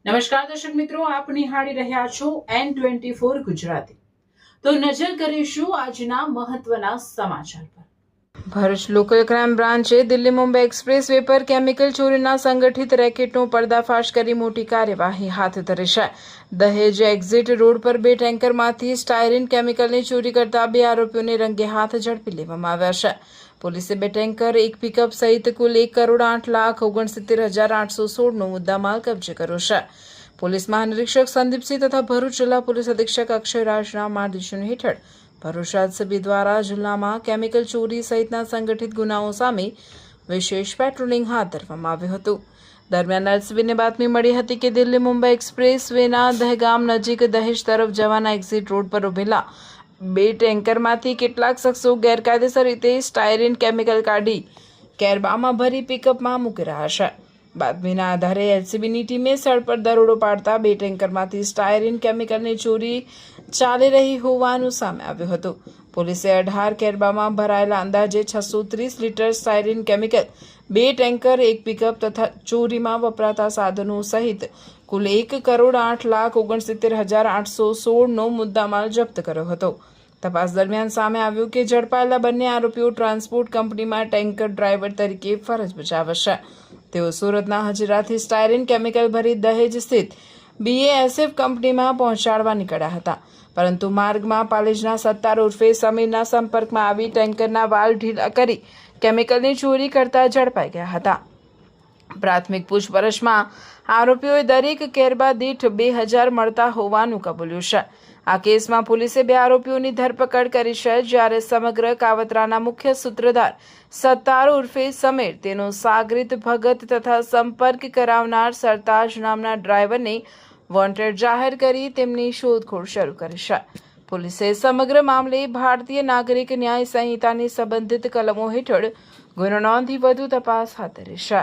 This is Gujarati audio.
નમસ્કાર દર્શક મિત્રો, આપ નિહાળી રહ્યા છો N24 ગુજરાતી। તો નજર કરીશું આજના મહત્વના સમાચાર પર। ભરૂચ લોકલ ક્રાઇમ બ્રાન્ચે દિલ્હી મુંબઈ એક્સપ્રેસ વે પર કેમિકલ ચોરીના સંગઠિત રેકેટનો પર્દાફાશ કરી મોટી કાર્યવાહી હાથ ધરી છે। દહેજ એક્ઝિટ રોડ પર 2 ટેન્કરમાંથી સ્ટાયરીન કેમિકલની ચોરી કરતા 2 આરોપીઓને રંગે હાથ ઝડપી લેવામાં આવ્યા છે। પોલીસે 2 ટેન્કર, 1 પિકઅપ સહિત કુલ 1,08,69,816નો મુદ્દામાલ કબજે કર્યો છે। પોલીસ મહાનિરીક્ષક સંદીપસિંહ તથા ભરૂચ જિલ્લા પોલીસ અધિક્ષક અક્ષયરાજના માર્ગદર્શન હેઠળ ભરૂચ એલસીબી દ્વારા જિલ્લામાં કેમિકલ ચોરી સહિતના સંગઠિત ગુનાઓ સામે વિશેષ પેટ્રોલિંગ હાથ ધરવામાં આવ્યું હતું। દરમિયાન એલસીબીને બાતમી મળી હતી કે દિલ્હી મુંબઈ એક્સપ્રેસ વેના દહેગામ નજીક દહેજ તરફ જવાના એક્ઝિટ રોડ પર ઉભેલા 2 ટેન્કરમાંથી કેટલાક શખ્સો ગેરકાયદેસર રીતે સ્ટાયરીન કેમિકલ કાઢી કેરબામાં ભરી પિકઅપમાં મૂકી રહ્યા છે। બાતમીના આધારે એલસીબીની ટીમે સ્થળ પર દરોડો પાડતા 2 ટેન્કરમાંથી સ્ટાયરીન કેમિકલની ચોરી ચાલી રહી હોવાનું સામે આવ્યું હતું। પોલીસે 18 કેરબામાં ભરાયેલા અંદાજે 630 litre styrene chemical, 2 tanker, 1 pickup તથા ચોરીમાં વપરાતા સાધનો સહિત કુલ 1,08,69,816નો મુદ્દામાલ જપ્ત કર્યો હતો। તપાસ દરમિયાન સામે આવ્યું કે ઝડપાયેલા બંને આરોપીઓ ટ્રાન્સપોર્ટ કંપનીમાં ટેન્કર ડ્રાઈવર તરીકે ફરજ બજાવે છે। તેઓ સુરતના હજીરાથી સ્ટાયરીન કેમિકલ ભરી દહેજ સ્થિત BASF કંપનીમાં પહોંચાડવા નીકળ્યા હતા, પરંતુ માર્ગમાં પાલેજના સત્તાર ઉર્ફે સમીરના સંપર્કમાં આવી ટેન્કરના વાલ્વ ઢીલા કરી કેમિકલની ચોરી કરતા ઝડપાઈ ગયા હતા। પ્રાથમિક પૂછપરછમાં આરોપીઓએ દરેક કેરબા દીઠ 2,000 મળતા હોવાનું કબૂલ્યું છે। આ કેસમાં પોલીસે 2 આરોપીઓની ધરપકડ કરી છે, જ્યારે સમગ્ર કાવતરાના મુખ્ય સૂત્રધાર સત્તાર ઉર્ફે સમીર, તેનો સાગરીત ભગત તથા સંપર્ક કરાવનાર સરતાજ નામના ડ્રાઈવરને વોન્ટેડ જાહેર કરી તેમની શોધખોળ શરૂ કરી છે। પોલીસે સમગ્ર મામલે ભારતીય નાગરિક ન્યાય સંહિતાની સંબંધિત કલમો હેઠળ ગુનો નોંધી વધુ તપાસ હાથ ધરી છે।